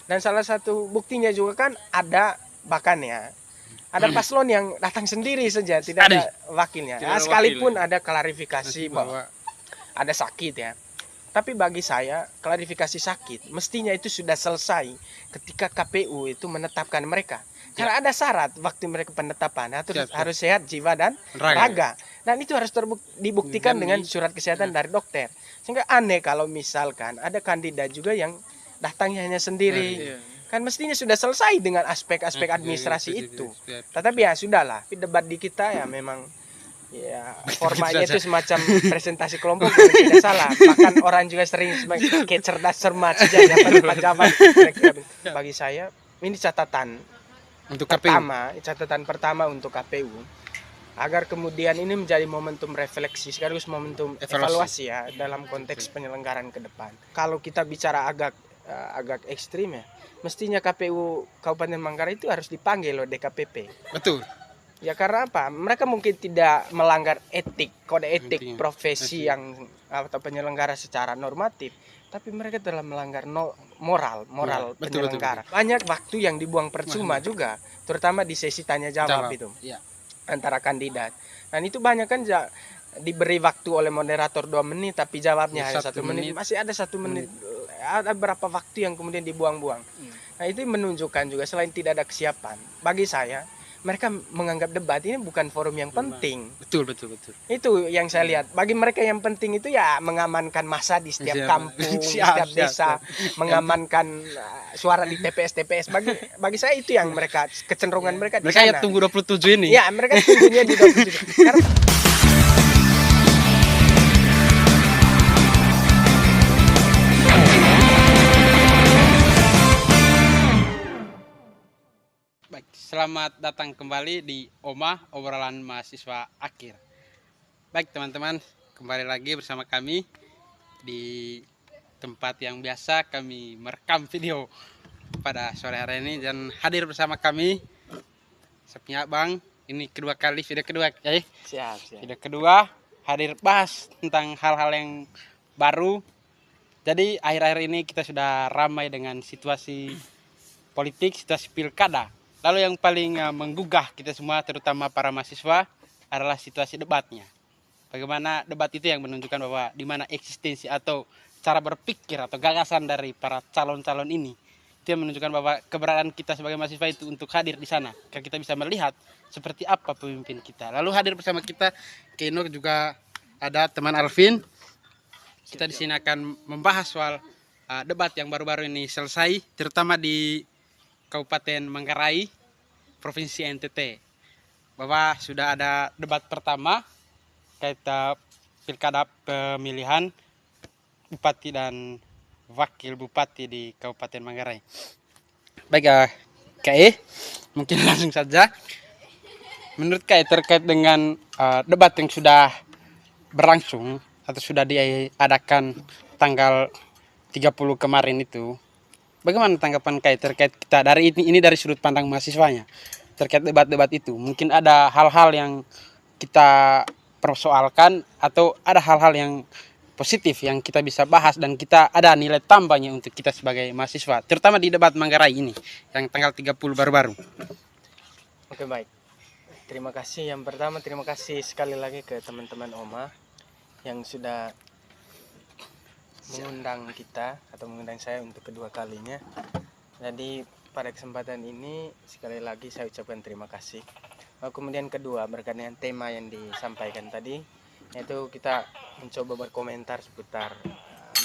Dan salah satu buktinya juga kan ada bahkan ya, ada paslon yang datang sendiri saja, tidak ada wakilnya. Tidak ada Sekalipun wakil, ya. ada klarifikasi bahwa ada sakit ya. Tapi bagi saya klarifikasi sakit mestinya itu sudah selesai ketika KPU itu menetapkan mereka. Karena ada syarat waktu mereka penetapan harus sehat jiwa dan raga. Dan itu harus dibuktikan dengan surat kesehatan dari dokter. Sehingga aneh kalau misalkan ada kandidat juga yang datangnya hanya sendiri. Kan mestinya sudah selesai dengan aspek-aspek administrasi itu. Tetapi ya sudahlah, debat di kita ya memang ya formatnya itu semacam presentasi kelompok, tidak salah. Bahkan orang juga sering kayak cerdas cermat saja pejabat. Bagi saya ini catatan untuk catatan pertama untuk KPU, agar kemudian ini menjadi momentum refleksi sekaligus momentum evaluasi ya dalam konteks penyelenggaraan ke depan. Kalau kita bicara agak ekstrim ya, mestinya KPU Kabupaten Manggarai itu harus dipanggil oleh DKPP. Betul. Ya karena apa? Mereka mungkin tidak melanggar kode etik profesi yang atau penyelenggara secara normatif, tapi mereka telah melanggar moral penyelenggara. Betul. Banyak waktu yang dibuang percuma juga, terutama di sesi tanya jawab itu antara kandidat. Dan itu banyak kan diberi waktu oleh moderator 2 menit, tapi jawabnya hanya 1 menit. Masih ada 1 menit. Ada berapa waktu yang kemudian dibuang-buang. Nah itu menunjukkan juga selain tidak ada kesiapan, bagi saya mereka menganggap debat ini bukan forum yang penting. Betul. Itu yang saya lihat. Bagi mereka yang penting itu ya mengamankan massa di setiap kampung, di setiap desa, mengamankan suara di TPS. Bagi saya itu yang mereka kecenderungan mereka di sana. Mereka ya tunggu 27 ini. Ya, mereka tunggunya di 27. Karena selamat datang kembali di obrolan mahasiswa akhir. Baik teman-teman, kembali lagi bersama kami di tempat yang biasa kami merekam video pada sore hari ini, dan hadir bersama kami Sepnya Bang. Ini kedua kali, video kedua ya. Siap. Video kedua hadir bahas tentang hal-hal yang baru. Jadi akhir-akhir ini kita sudah ramai dengan situasi politik, situasi pilkada. Lalu yang paling menggugah kita semua, terutama para mahasiswa, adalah situasi debatnya. Bagaimana debat itu yang menunjukkan bahwa di mana eksistensi atau cara berpikir atau gagasan dari para calon-calon ini. Itu yang menunjukkan bahwa keberadaan kita sebagai mahasiswa itu untuk hadir di sana. Karena kita bisa melihat seperti apa pemimpin kita. Lalu hadir bersama kita Keno, juga ada teman Alvin. Kita di sini akan membahas soal debat yang baru-baru ini selesai, terutama di Kabupaten Manggarai, Provinsi NTT, bahwa sudah ada debat pertama kaitan pilkada pemilihan bupati dan wakil bupati di Kabupaten Manggarai. Baik, KE, mungkin langsung saja. Menurut KE terkait dengan debat yang sudah berlangsung atau sudah diadakan tanggal 30 kemarin itu, bagaimana tanggapan KAI terkait kita dari ini dari sudut pandang mahasiswanya terkait debat-debat itu? Mungkin ada hal-hal yang kita persoalkan atau ada hal-hal yang positif yang kita bisa bahas dan kita ada nilai tambahnya untuk kita sebagai mahasiswa, terutama di debat Manggarai ini yang tanggal 30 baru-baru. Oke, baik. Terima kasih. Yang pertama terima kasih sekali lagi ke teman-teman OMA yang sudah mengundang kita atau mengundang saya untuk kedua kalinya. Jadi pada kesempatan ini sekali lagi saya ucapkan terima kasih. Kemudian kedua, berkaitan dengan tema yang disampaikan tadi, yaitu kita mencoba berkomentar seputar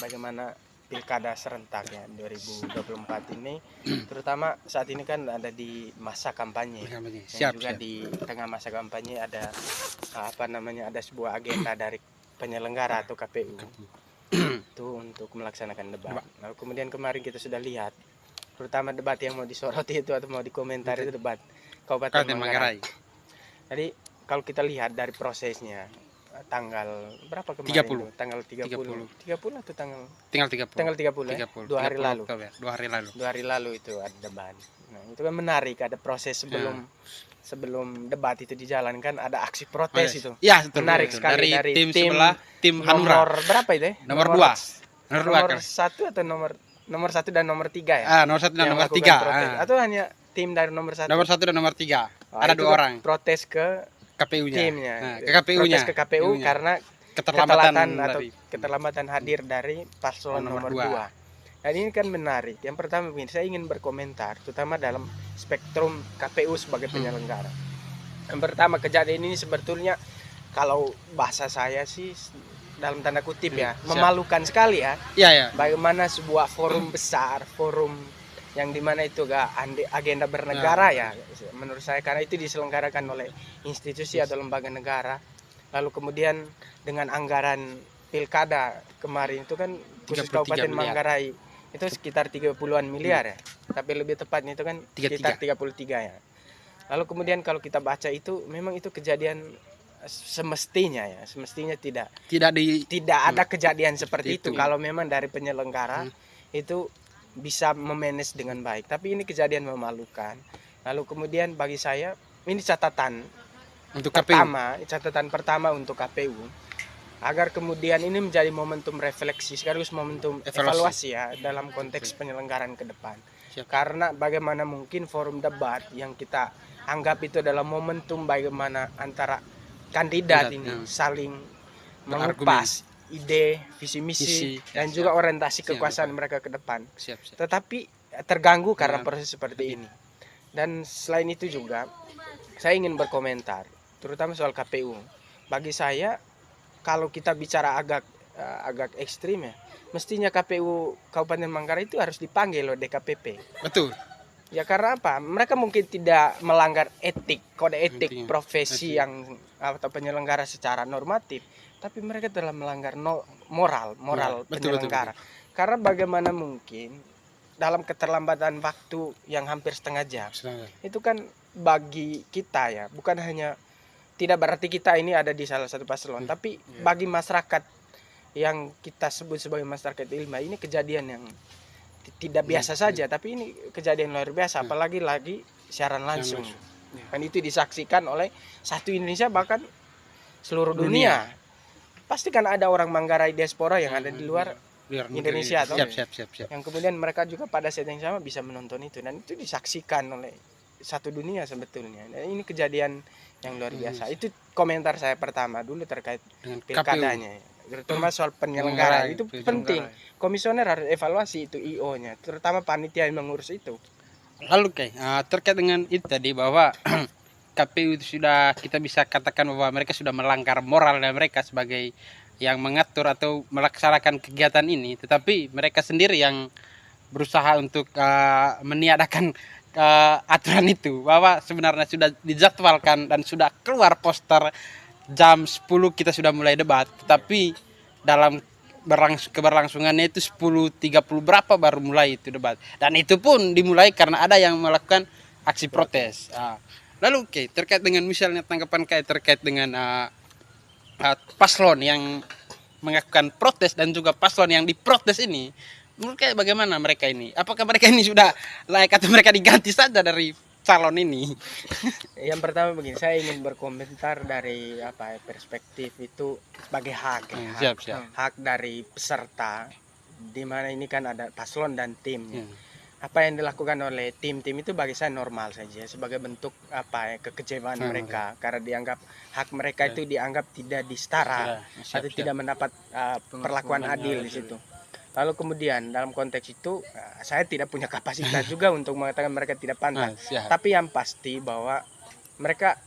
bagaimana pilkada serentak ya 2024 ini, terutama saat ini kan ada di masa kampanye. Juga di tengah masa kampanye ada ada sebuah agenda dari penyelenggara atau KPU itu untuk melaksanakan debat. Lalu kemudian kemarin kita sudah lihat, terutama debat yang mau disoroti itu atau mau dikomentari itu debat Kabupaten Manggarai. Jadi kalau kita lihat dari prosesnya, tanggal berapa kemarin 30. Itu? Tanggal 30 atau tanggal 30 ya? 30. 2 hari lalu. Oktober, 2 hari lalu. 2 hari lalu itu ada debat. Nah, itu kan menarik, ada proses sebelum debat itu dijalankan, ada aksi protes itu. Ya, betul, menarik betul. sekali dari tim sebelah, tim Hanura. Nomor berapa itu ya? Nomor 2. Nomor 1 atau nomor nomor 1 dan nomor 3 ya? Nomor 1 dan Yang nomor melakukan 3. protes. Atau hanya tim dari nomor 1? Nomor 1 dan nomor 3. Oh, Ada itu 2 orang. Protes ke KPU-nya. timnya. Ke KPU-nya. Protes ke KPU karena keterlambatan hadir dari paslon nomor 2. Dan ini kan menarik. Yang pertama begini, saya ingin berkomentar, terutama dalam spektrum KPU sebagai penyelenggara. Yang pertama, kejadian ini sebetulnya kalau bahasa saya sih dalam tanda kutip ya, memalukan sekali ya. Iya. Bagaimana sebuah forum besar, forum yang dimana itu gak agenda bernegara ya, menurut saya, karena itu diselenggarakan oleh institusi atau lembaga negara. Lalu kemudian dengan anggaran pilkada kemarin itu kan khusus Kabupaten Manggarai itu sekitar 30-an miliar ya, tapi lebih tepatnya itu kan sekitar 33 ya. Lalu kemudian kalau kita baca itu memang itu kejadian semestinya tidak ada kejadian seperti itu kalau memang dari penyelenggara itu bisa memanage dengan baik. Tapi ini kejadian memalukan. Lalu kemudian bagi saya ini catatan pertama untuk KPU, agar kemudian ini menjadi momentum refleksi sekaligus momentum evaluasi ya dalam konteks penyelenggaraan ke depan. Karena bagaimana mungkin forum debat yang kita anggap itu adalah momentum bagaimana antara kandidat ini saling mengupas ide, visi misi dan juga orientasi kekuasaan mereka ke depan. Tetapi terganggu karena proses seperti ini. Dan selain itu juga saya ingin berkomentar terutama soal KPU. Bagi saya kalau kita bicara agak ekstrim ya, mestinya KPU Kabupaten Manggarai itu harus dipanggil oleh DKPP. Betul. Ya karena apa? Mereka mungkin tidak melanggar kode etik profesi yang atau penyelenggara secara normatif, tapi mereka telah melanggar moral penyelenggara. Betul. Karena bagaimana mungkin dalam keterlambatan waktu yang hampir setengah jam, itu kan bagi kita ya, bukan hanya tidak berarti kita ini ada di salah satu paslon, tapi bagi masyarakat yang kita sebut sebagai masyarakat ilmiah, ini kejadian yang tidak biasa saja, tapi ini kejadian luar biasa, apalagi lagi siaran langsung. Dan itu disaksikan oleh satu Indonesia bahkan seluruh dunia. Pasti kan ada orang Manggarai diaspora yang ada di luar Indonesia, siap. Yang kemudian mereka juga pada saat yang sama bisa menonton itu, dan itu disaksikan oleh satu dunia sebetulnya. Dan ini kejadian yang luar biasa. Itu komentar saya pertama dulu terkait dengan pilkadanya. Terutama soal penyelenggara itu penting. Komisioner harus evaluasi itu IO-nya, terutama panitia yang mengurus itu. Lalu terkait dengan itu tadi bahwa KPU itu sudah kita bisa katakan bahwa mereka sudah melanggar moralnya mereka sebagai yang mengatur atau melaksanakan kegiatan ini, tetapi mereka sendiri yang berusaha untuk meniadakan aturan itu, bahwa sebenarnya sudah dijadwalkan dan sudah keluar poster jam 10 kita sudah mulai debat, tetapi dalam keberlangsungannya itu 10.30 berapa baru mulai itu debat, dan itu pun dimulai karena ada yang melakukan aksi protes. Lalu terkait dengan misalnya tanggapan terkait dengan paslon yang melakukan protes dan juga paslon yang diprotes ini, menurut bagaimana mereka ini? Apakah mereka ini sudah layak atau mereka diganti saja dari calon ini? Yang pertama begini, saya ingin berkomentar dari perspektif itu sebagai hak, hak dari peserta, di mana ini kan ada paslon dan timnya. Apa yang dilakukan oleh tim-tim itu bagi saya normal saja sebagai bentuk kekecewaan mereka karena dianggap hak mereka itu dianggap tidak disetara atau tidak mendapat perlakuan adil di situ. Lalu kemudian dalam konteks itu saya tidak punya kapasitas juga untuk mengatakan mereka tidak pantas. Tapi yang pasti bahwa mereka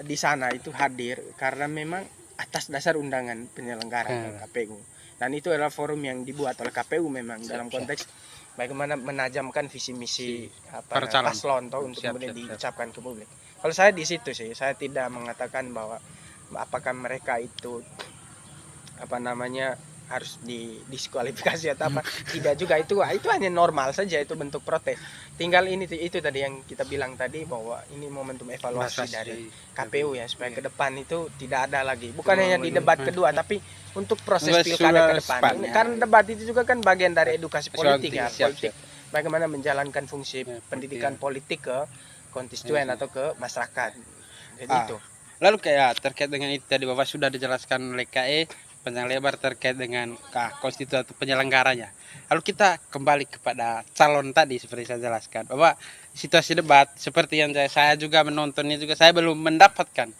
di sana itu hadir karena memang atas dasar undangan penyelenggara KPU. Dan itu adalah forum yang dibuat oleh KPU memang dalam konteks bagaimana menajamkan visi misi paslon untuk kemudian diucapkan ke publik. Kalau saya di situ sih, saya tidak mengatakan bahwa apakah mereka itu harus didiskualifikasi atau apa. Tidak juga, itu hanya normal saja, itu bentuk protes. Tinggal itu tadi yang kita bilang tadi bahwa ini momentum evaluasi dari KPU ya, supaya ke depan itu tidak ada lagi, bukan hanya di debat kedua tapi untuk proses pilkada ke depan. Karena debat itu juga kan bagian dari edukasi politik ya, politik bagaimana menjalankan fungsi pendidikan politik ke konstituen atau ke masyarakat. Jadi itu. Lalu terkait dengan itu tadi bahwa sudah dijelaskan oleh KE panjang lebar terkait dengan konstitusi atau penyelenggaranya. Lalu kita kembali kepada calon tadi seperti saya jelaskan bahwa situasi debat seperti yang saya juga menontonnya juga saya belum mendapatkan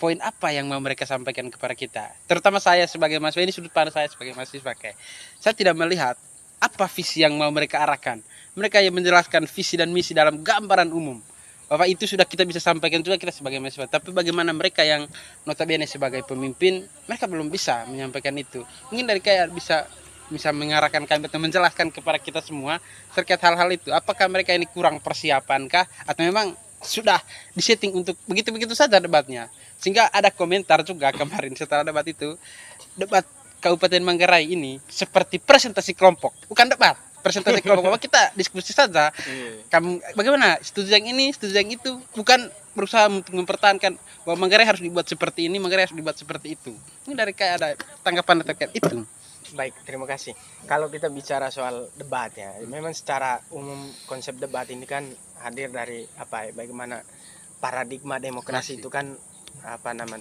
poin apa yang mau mereka sampaikan kepada kita. Terutama saya sebagai mahasiswa, ini sudut pandang saya sebagai mahasiswa kayak. Saya tidak melihat apa visi yang mau mereka arahkan. Mereka yang menjelaskan visi dan misi dalam gambaran umum. Bahwa itu sudah kita bisa sampaikan juga kita sebagai mahasiswa. Tapi bagaimana mereka yang notabene sebagai pemimpin, mereka belum bisa menyampaikan itu. Mungkin dari kayak bisa mengarahkan kami atau menjelaskan kepada kita semua terkait hal-hal itu. Apakah mereka ini kurang persiapan kah? Atau memang sudah disetting untuk begitu-begitu saja debatnya. Sehingga ada komentar juga kemarin setelah debat itu, debat Kabupaten Manggarai ini seperti presentasi kelompok, bukan debat, presentasi kelompok. Bahwa kita diskusi saja. Kamu bagaimana? Setuju yang ini, setuju yang itu, bukan berusaha untuk mempertahankan bahwa Manggarai harus dibuat seperti ini, Manggarai harus dibuat seperti itu. Ini dari kayak ada tanggapan terkait itu. Baik, terima kasih. Kalau kita bicara soal debat ya, memang secara umum konsep debat ini kan hadir dari bagaimana paradigma demokrasi itu kan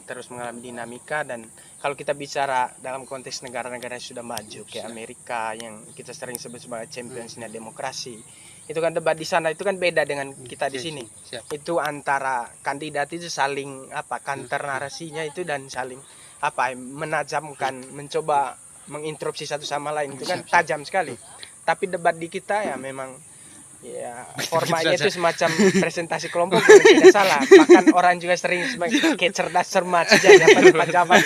terus mengalami dinamika. Dan kalau kita bicara dalam konteks negara-negara yang sudah maju kayak Amerika yang kita sering sebut sebagai championsnya demokrasi, itu kan debat di sana itu kan beda dengan kita di sini. Itu antara kandidat itu saling counter narasinya itu dan saling menajamkan, mencoba menginterupsi satu sama lain, itu kan tajam sekali. Tapi debat di kita ya memang ya formatnya itu semacam presentasi kelompok, tidak salah. Bahkan orang juga sering kayak cerdas cermat saja dapat jawaban.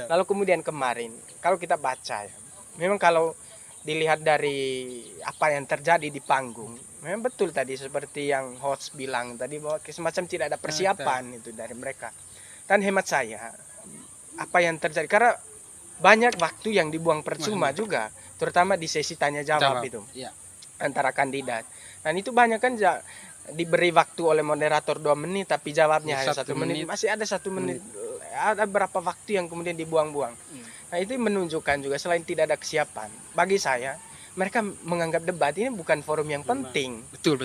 Lalu kemudian kemarin kalau kita baca ya, memang kalau dilihat dari apa yang terjadi di panggung, memang betul tadi seperti yang host bilang tadi bahwa semacam tidak ada persiapan itu dari mereka. Dan hemat saya apa yang terjadi karena banyak waktu yang dibuang percuma juga, terutama di sesi tanya jawab itu antara kandidat. Dan itu banyak kan diberi waktu oleh moderator 2 menit tapi jawabnya hanya 1 menit. Masih ada 1 menit. Ada berapa waktu yang kemudian dibuang-buang. Nah itu menunjukkan juga selain tidak ada kesiapan, bagi saya mereka menganggap debat ini bukan forum yang penting. Betul.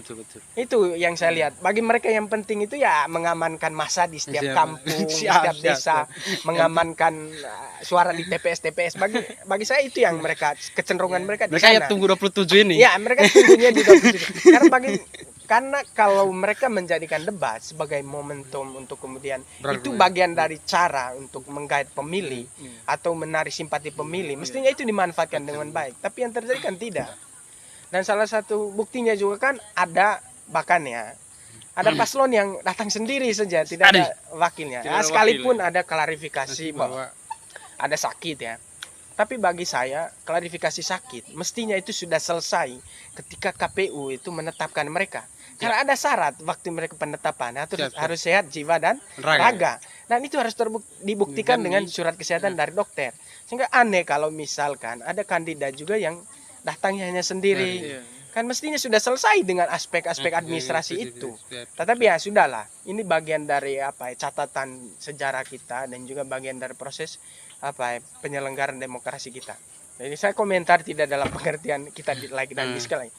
Itu yang saya lihat. Bagi mereka yang penting itu ya mengamankan massa di setiap kampung, di setiap desa, mengamankan suara di TPS. Bagi saya itu yang mereka kecenderungan mereka di sana. Mereka ya tunggu 27 ini. Ya, mereka tunggunya di 27. Karena kalau mereka menjadikan debat sebagai momentum untuk kemudian itu bagian dari cara untuk menggait pemilih atau menarik simpati pemilih, mestinya itu dimanfaatkan dengan baik. Tapi yang terjadi kan tidak. Dan salah satu buktinya juga kan ada paslon yang datang sendiri saja, tidak ada wakilnya. Sekalipun ada klarifikasi bahwa ada sakit ya. Tapi bagi saya klarifikasi sakit mestinya itu sudah selesai ketika KPU itu menetapkan mereka. Karena ada syarat waktu mereka penetapan harus sehat jiwa dan raga. Dan itu harus dibuktikan dengan surat kesehatan dari dokter. Sehingga aneh kalau misalkan ada kandidat juga yang datangnya hanya sendiri. Kan mestinya sudah selesai dengan aspek-aspek administrasi itu. Tetapi ya sudahlah, ini bagian dari catatan sejarah kita dan juga bagian dari proses penyelenggaraan demokrasi kita. Jadi saya komentar tidak dalam pengertian kita like dan dislike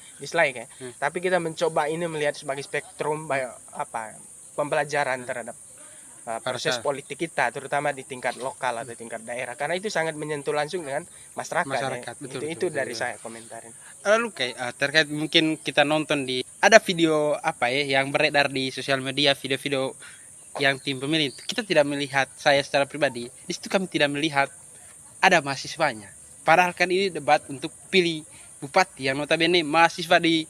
ya. Tapi kita mencoba ini melihat sebagai spektrum pembelajaran terhadap proses politik kita, terutama di tingkat lokal atau tingkat daerah, karena itu sangat menyentuh langsung dengan masyarakat. Itu dari saya komentarin. Lalu kayak terkait mungkin kita nonton ada video yang beredar di sosial media, video-video yang tim pemilih. Kita tidak melihat, saya secara pribadi di situ kami tidak melihat ada mahasiswanya. Padahal kan ini debat untuk pilih bupati yang notabene mahasiswa di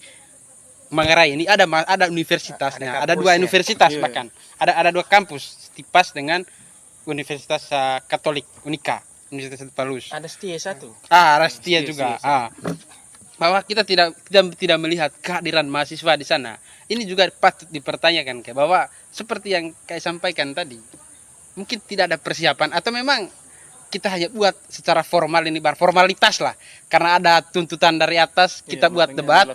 Manggarai ini ada universitasnya, ada 2 universitas bahkan. Ada 2 kampus, Stipas dengan Universitas Katolik Unika, Universitas Palus. Ada Setia 1. Ada Setia juga. Bahwa kita tidak melihat kehadiran mahasiswa di sana. Ini juga patut dipertanyakan bahwa seperti yang kayak sampaikan tadi, mungkin tidak ada persiapan atau memang kita hanya buat secara formal, ini formalitas lah, karena ada tuntutan dari atas kita buat debat,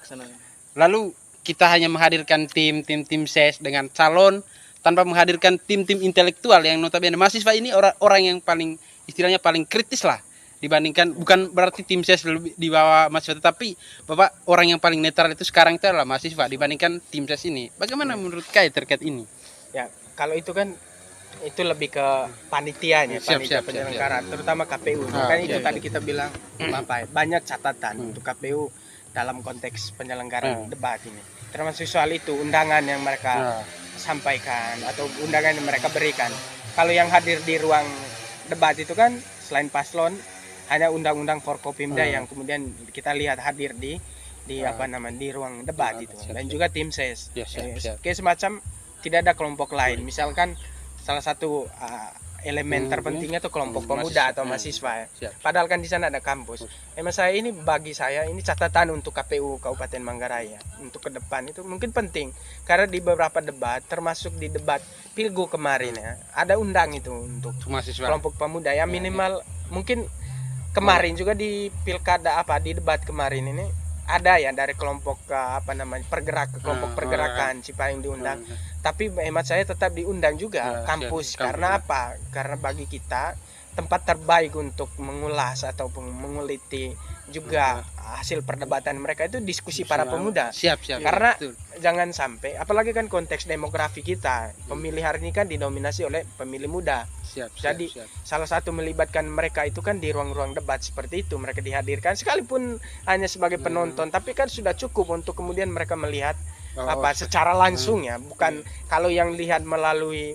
lalu kita hanya menghadirkan tim ses dengan calon tanpa menghadirkan tim intelektual yang notabene mahasiswa ini orang yang paling istilahnya paling kritis lah dibandingkan, bukan berarti tim ses lebih di bawah mahasiswa, tetapi bapak orang yang paling netral itu sekarang itu adalah mahasiswa dibandingkan tim ses ini. Bagaimana menurut Kai terkait ini? Ya kalau itu kan itu lebih ke panitianya, panitia penyelenggara, terutama KPU. Kan itu tadi kita bilang apa ya, banyak catatan untuk KPU dalam konteks penyelenggaraan debat ini. Termasuk soal itu undangan yang mereka sampaikan atau undangan yang mereka berikan. Kalau yang hadir di ruang debat itu kan selain paslon hanya undang-undang Forkopimda yang kemudian kita lihat hadir di apa namanya di ruang debat itu, dan juga tim ses. Kayak semacam tidak ada kelompok lain. Misalkan salah satu elemen terpentingnya tuh kelompok pemuda atau mahasiswa ya. Padahal kan di sana ada kampus. Bagi saya ini catatan untuk KPU Kabupaten Manggarai ya. Untuk ke depan itu mungkin penting karena di beberapa debat termasuk di debat Pilgub kemarin ya, ada undang itu untuk mahasiswa, kelompok pemuda ya minimal. Mungkin kemarin juga di pilkada di debat kemarin ini ada ya dari kelompok kelompok pergerakan Cipayung diundang. Tapi hemat saya tetap diundang juga kampus. Karena apa? Karena bagi kita tempat terbaik untuk mengulas ataupun menguliti juga hasil perdebatan mereka itu diskusi para pemuda. Karena jangan sampai, apalagi kan konteks demografi kita, pemilih hari ini kan didominasi oleh pemilih muda. Jadi salah satu melibatkan mereka itu kan di ruang-ruang debat seperti itu, mereka dihadirkan sekalipun hanya sebagai penonton, tapi kan sudah cukup untuk kemudian mereka melihat secara langsung ya, bukan kalau yang lihat melalui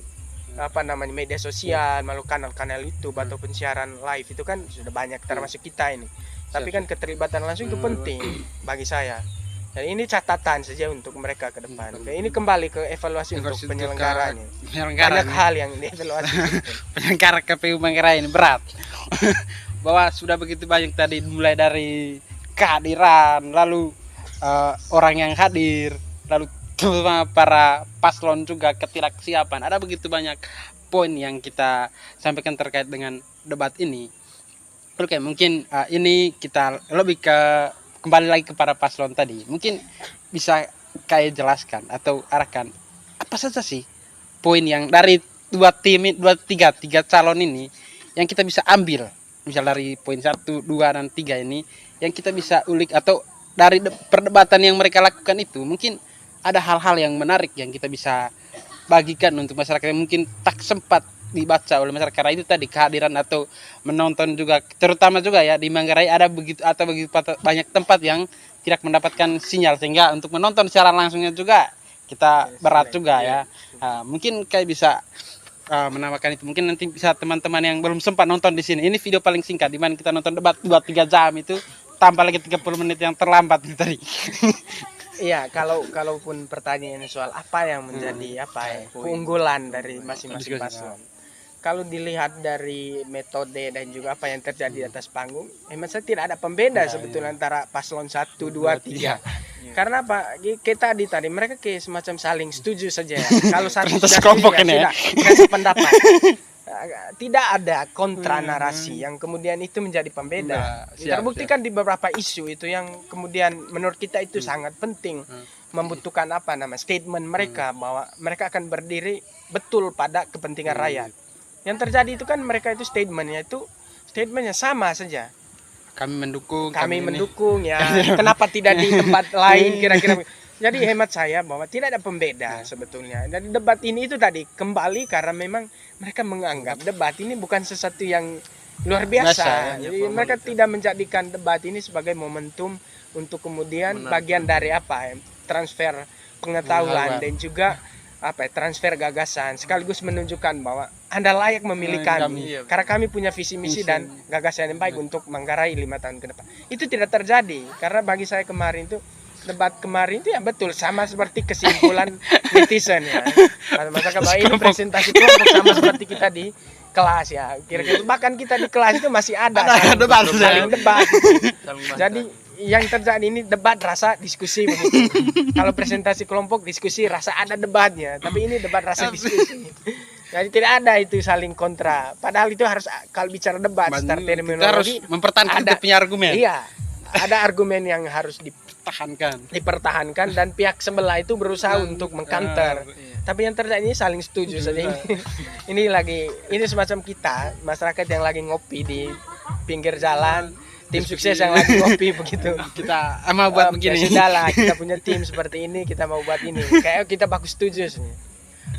media sosial, melalui kanal-kanal YouTube atau pensiaran live itu kan sudah banyak termasuk kita ini. Tapi kan keterlibatan langsung itu penting bagi saya. Dan ini catatan saja untuk mereka ke depan. Ini kembali ke evaluasi untuk penyelenggaranya. Banyak hal yang dievaluasi. Penyelenggara KPU Manggarai ini berat. Bahwa sudah begitu banyak tadi, mulai dari kehadiran, lalu orang yang hadir, lalu terutama para paslon juga ketidaksiapan. Ada begitu banyak poin yang kita sampaikan terkait dengan debat ini. Oke, mungkin ini kita lebih kembali lagi kepada paslon tadi. Mungkin bisa kayak jelaskan atau arahkan apa saja sih poin yang dari tiga calon ini yang kita bisa ambil, misal dari poin 1, 2, dan 3 ini yang kita bisa ulik, atau dari perdebatan yang mereka lakukan itu mungkin ada hal-hal yang menarik yang kita bisa bagikan untuk masyarakat yang mungkin tak sempat dibaca oleh masyarakat. Karena itu tadi kehadiran atau menonton juga, terutama juga ya di Manggarai ada begitu banyak tempat yang tidak mendapatkan sinyal, sehingga untuk menonton secara langsungnya juga kita berat juga ya. Mungkin kayak bisa menambahkan itu. Mungkin nanti bisa teman-teman yang belum sempat nonton di sini, ini video paling singkat di mana kita nonton debat 2-3 jam itu, tambah lagi 30 menit yang terlambat itu tadi. Iya, kalaupun pertanyaannya soal apa yang menjadi keunggulan dari masing-masing paslon. Kalau dilihat dari metode dan juga apa yang terjadi di atas panggung, saya tidak ada pembeda sebetulnya antara paslon 1, 2, 3. Karena apa? Kita tadi mereka kayak semacam saling setuju saja. Kalau satu sudah setuju ya sudah sependapat. Tidak ada kontra narasi yang kemudian itu menjadi pembeda. Terbuktikan di beberapa isu itu yang kemudian menurut kita itu sangat penting, membutuhkan statement mereka bahwa mereka akan berdiri betul pada kepentingan rakyat. Yang terjadi itu kan mereka itu statementnya sama saja. Kami mendukung ya. Kenapa tidak di tempat lain kira-kira? Jadi hemat saya bahwa tidak ada pembeda sebetulnya. Jadi debat ini itu tadi kembali karena memang mereka menganggap debat ini bukan sesuatu yang luar biasa. Jadi mereka tidak menjadikan debat ini sebagai momentum untuk kemudian bagian dari transfer pengetahuan dan juga transfer gagasan, sekaligus menunjukkan bahwa Anda layak memilih kami karena kami punya visi misi dan gagasan yang baik untuk Manggarai 5 tahun ke depan. Itu tidak terjadi karena bagi saya kemarin itu debat kemarin itu ya betul sama seperti kesimpulan netizen ya. Masyarakat bahwa ini presentasi kelompok sama seperti kita di kelas ya. Kira-kira bahkan kita di kelas itu masih ada saling debat. Jadi yang terjadi ini debat rasa diskusi begitu. Kalau presentasi kelompok diskusi rasa ada debatnya, tapi ini debat rasa diskusi. Jadi tidak ada itu saling kontra. Padahal itu harus, kalau bicara debat secara terminologi harus mempertahankan punya argumen. Iya. Ada argumen yang harus dipertahankan dan pihak sebelah itu berusaha untuk mengkanter. Tapi yang terjadi ini saling setuju saja. Ini semacam kita, masyarakat yang lagi ngopi di pinggir jalan, tim sukses yang lagi ngopi begitu. Kita mau buat begini. Sudahlah, kita punya tim seperti ini, kita mau buat ini. Kayak kita bagus setuju sebenarnya.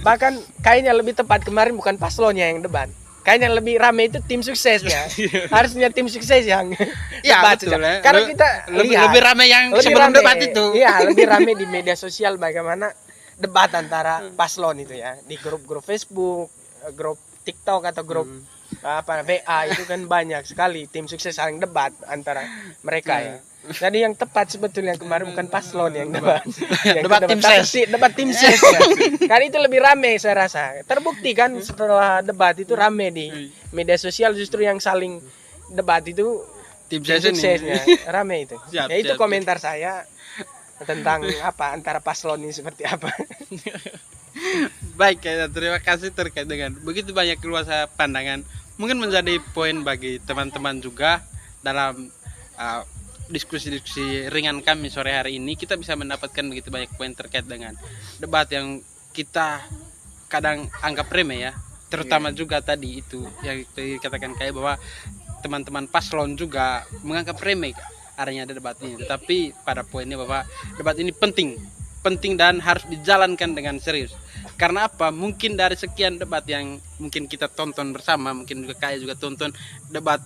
Bahkan kayaknya lebih tepat kemarin bukan paslonnya yang debat. Kayaknya lebih rame itu tim suksesnya. Harusnya tim sukses yang Ya debat betul saja. ya. Karena kita lihat lebih ramai yang lebih sebelum rame, debat itu. Iya, lebih rame di media sosial bagaimana debat antara paslon itu ya, di grup-grup Facebook, grup TikTok atau grup apa WA itu kan banyak sekali tim sukses saling debat antara mereka ya. Jadi yang tepat sebetulnya kemarin bukan paslon yang debat. Yang Debat tim ses. debat tim ses ya. Karena itu lebih rame saya rasa. Terbukti kan setelah debat itu rame di media sosial, justru yang saling debat itu Tim tim ses suksesnya ini. rame itu. Siap, Ya itu siap, komentar saya tentang apa antara paslon ini seperti apa. Baik, ya, terima kasih terkait dengan begitu banyak luas pandangan. Mungkin menjadi poin bagi teman-teman juga dalam diskusi-diskusi ringan kami sore hari ini. Kita bisa mendapatkan begitu banyak poin terkait dengan debat yang kita kadang anggap remeh ya. Terutama juga tadi itu yang dikatakan kayak bahwa teman-teman paslon juga menganggap remeh adanya debat ini. Tetapi pada poinnya bahwa debat ini penting dan harus dijalankan dengan serius. Karena apa? Mungkin dari sekian debat yang mungkin kita tonton bersama, mungkin juga kayak juga tonton debat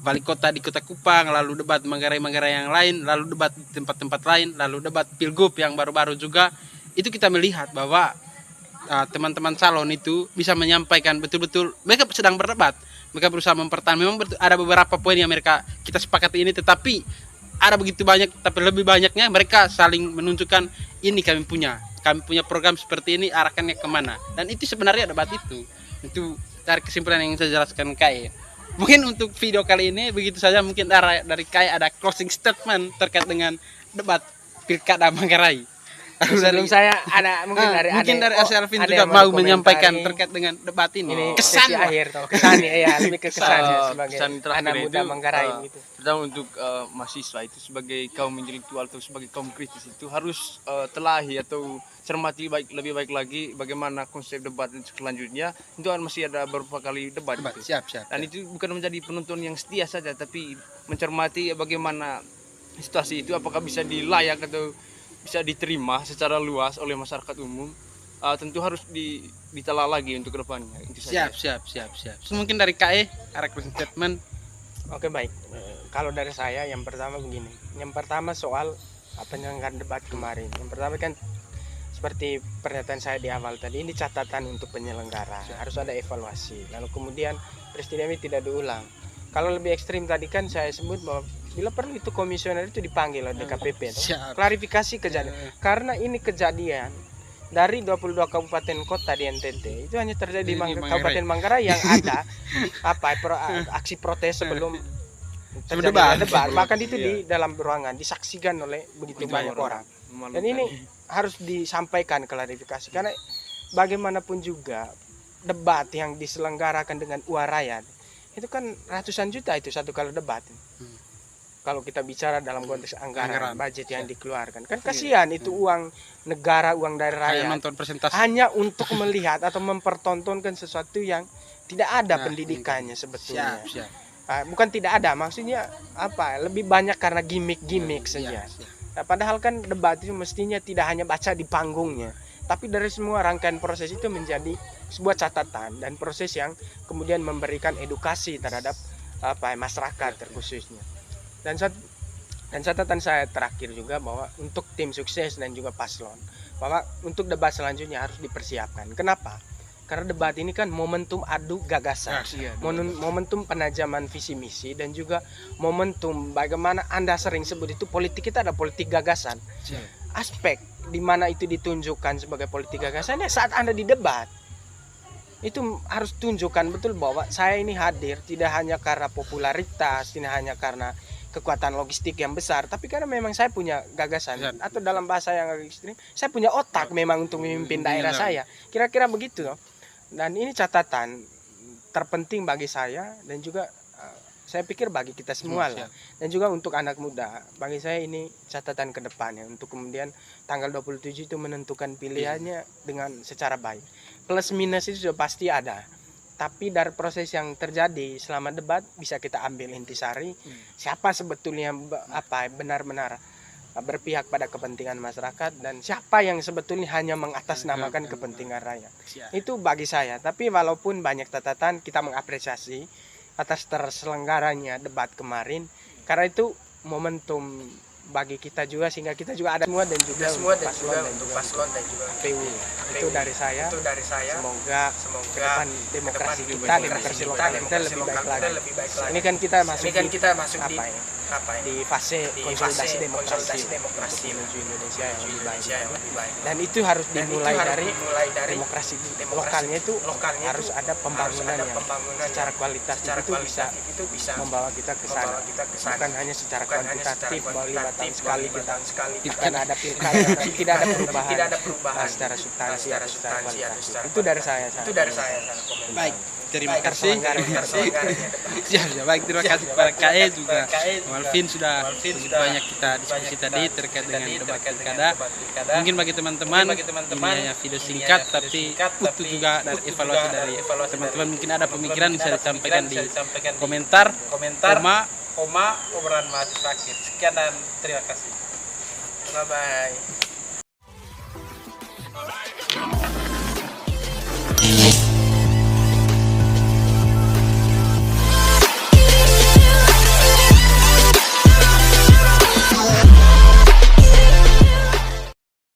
wali kota di Kota Kupang, lalu debat Manggarai yang lain, lalu debat di tempat-tempat lain, lalu debat pilgub yang baru-baru juga, itu kita melihat bahwa teman-teman calon itu bisa menyampaikan betul-betul mereka sedang berdebat, mereka berusaha mempertahankan. Memang ada beberapa poin yang mereka kita sepakati ini, tetapi ada begitu banyak, tapi lebih banyaknya mereka saling menunjukkan ini kami punya program seperti ini, arahkannya kemana. Dan itu sebenarnya debat itu dari kesimpulan yang saya jelaskan kayak. Mungkin untuk video kali ini begitu saja. Mungkin dari kayak ada closing statement terkait dengan debat Pilkada Manggarai. Sebelum saya ada mungkin dari Aselvin juga mau menyampaikan terkait dengan debat ini. Kesan akhir toh. Kesan ya, lebih ke kesan ya, sebagai kesan terakhir anak muda itu, Manggarai gitu. Pertama untuk mahasiswa itu sebagai kaum intelektual atau sebagai kaum kritis itu harus telahi atau cermati lebih baik lagi bagaimana konsep debat selanjutnya. Itu kan masih ada beberapa kali debat. Siap. Dan itu bukan menjadi penonton yang setia saja, tapi mencermati bagaimana situasi itu, apakah bisa dilayak atau bisa diterima secara luas oleh masyarakat umum. Tentu harus ditelaah lagi untuk kedepannya. Siap. Mungkin dari KE ada closing statement. Oke, baik. Kalau dari saya yang pertama begini. Yang pertama soal penyelenggaraan debat kemarin. Yang pertama kan seperti pernyataan saya di awal tadi, ini catatan untuk penyelenggara. Harus ada evaluasi. Lalu kemudian peristiwa ini tidak diulang. Kalau lebih ekstrim tadi kan saya sebut bahwa bila perlu itu komisioner itu dipanggil oleh DKPP. Klarifikasi kejadian. Karena ini kejadian dari 22 kabupaten kota di NTT itu hanya terjadi di Kabupaten Manggarai yang ada aksi protes sebelum debat. Bahkan itu di dalam ruangan disaksikan oleh begitu banyak orang. Dan ini harus disampaikan klarifikasi, karena bagaimanapun juga debat yang diselenggarakan dengan uang rakyat itu kan ratusan juta itu satu kali debat. Kalau kita bicara dalam konteks anggaran budget yang dikeluarkan, kan kasihan itu uang negara, uang dari rakyat hanya untuk melihat atau mempertontonkan sesuatu yang tidak ada pendidikannya sebetulnya. Bukan tidak ada, maksudnya apa? Lebih banyak karena gimmick saja. Nah, padahal kan debat itu mestinya tidak hanya baca di panggungnya, tapi dari semua rangkaian proses itu menjadi sebuah catatan dan proses yang kemudian memberikan edukasi terhadap masyarakat terkhususnya. Dan catatan saya terakhir juga bahwa untuk tim sukses dan juga paslon, bahwa untuk debat selanjutnya harus dipersiapkan. Kenapa? Karena debat ini kan momentum adu gagasan, momentum penajaman visi misi, dan juga momentum bagaimana Anda sering sebut itu politik kita ada politik gagasan. Aspek di mana itu ditunjukkan sebagai politik gagasan ya saat Anda di debat. Itu harus tunjukkan betul bahwa saya ini hadir tidak hanya karena popularitas, tidak hanya karena kekuatan logistik yang besar, tapi karena memang saya punya gagasan, atau dalam bahasa yang agak ekstrim, saya punya otak memang untuk memimpin daerah saya. Kira-kira begitu loh. Dan ini catatan terpenting bagi saya dan juga saya pikir bagi kita semua lah. Dan juga untuk anak muda, bagi saya ini catatan ke depannya untuk kemudian tanggal 27 itu menentukan pilihannya dengan secara baik. Plus minus itu sudah pasti ada. Tapi dari proses yang terjadi selama debat bisa kita ambil intisari siapa sebetulnya benar-benar berpihak pada kepentingan masyarakat, dan siapa yang sebetulnya hanya mengatasnamakan kepentingan rakyat. Itu bagi saya. Tapi walaupun banyak catatan, kita mengapresiasi atas terselenggaranya debat kemarin, karena itu momentum bagi kita juga, sehingga kita juga ada semua dan juga untuk paslon dan juga KPU. Itu dari saya. Semoga ke depan demokrasi kita, demokrasi lokal kita lebih baik lagi. Ini kan kita masuk di fase konsolidasi demokrasi menuju Indonesia yang lebih baik. Dan itu harus dimulai dari demokrasi lokalnya. Itu harus ada pembangunan yang secara kualitatif itu bisa membawa kita ke sana. Bukan hanya secara kuantitatif bahwa 5 tahun sekali kita akan ada pilkada, tapi tidak ada perubahan secara substansi atau secara kualitatif. Itu dari saya. Baik, terima kasih. Baik, terima kasih kepada KE juga. Malvin sudah banyak kita diskusi tadi terkait dengan debat pilkada. Mungkin bagi teman-teman ini hanya video singkat, tapi utuh juga dari evaluasi dari teman-teman. Mungkin ada pemikiran bisa disampaikan di komentar, obrolan mahasiswa akhir. Sekian dan terima kasih. Bye bye.